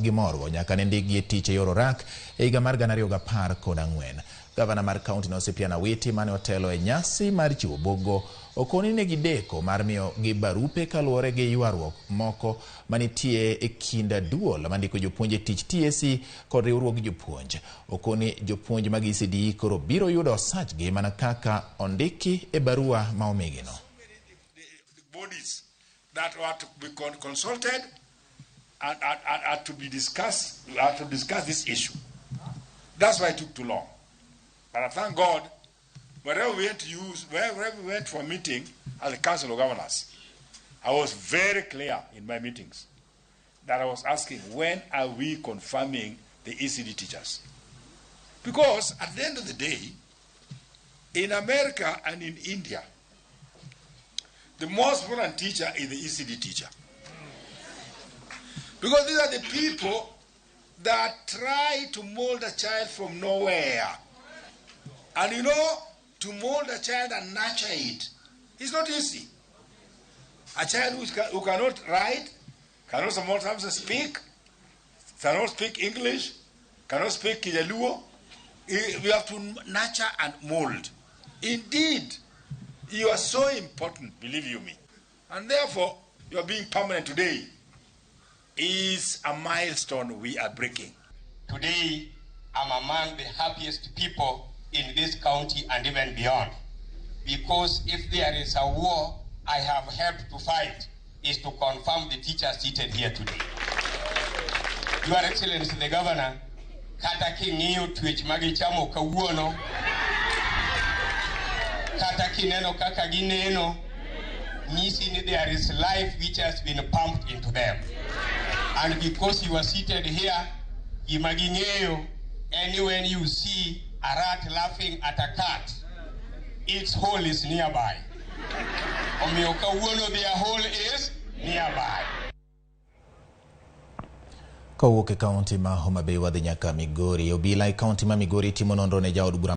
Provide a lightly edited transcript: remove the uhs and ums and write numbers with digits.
gimorgo nyaka ne ndigi tich e yor orak e higa mar 2014. Gavana mar kaunti Osepiana Witi mane otelo e nyasi mar chiwo bugo okoni ne gideko mar miyo gi barupe kaluwore gi ywaruok moko manitie e kinda duol mandiko jopuonje tich TSC kod riwruog jopuonj. Okoni jopuonj mag ECD koro biro yudo sachgi mana kaka ondiki e barua ma omigino. Bodies that were to be consulted and to be discussed, to discuss this issue. That's why it took too long. But I thank God, wherever we went for a meeting at the Council of Governors, I was very clear in my meetings that I was asking, when are we confirming the ECD teachers? Because at the end of the day, in America and in India, the most important teacher is the ECD teacher. Because these are the people that try to mold a child from nowhere. And you know, to mold a child and nurture it is not easy. A child who cannot write, cannot sometimes speak, cannot speak English, cannot speak Kijaluo, we have to nurture and mold. Indeed, you are so important, believe you me. And therefore, your being permanent today is a milestone we are breaking. Today, I'm among the happiest people in this county and even beyond. Because if there is a war I have helped to fight, is to confirm the teachers seated here today. Your Excellency the Governor, kata kingiyo Tuoche magichamo kawuono, kata kineno kaka gineno, nyisi there is life which has been pumped into them. And because you are seated here, gimagingeyo, anywhere you see a rat laughing at a cat, its hole is nearby. Their hole is nearby. Kowuok e kaunti ma Homa Bay wadhi nyaka Migori. Obila e kaunti ma Migori timo nonro ne jaod bura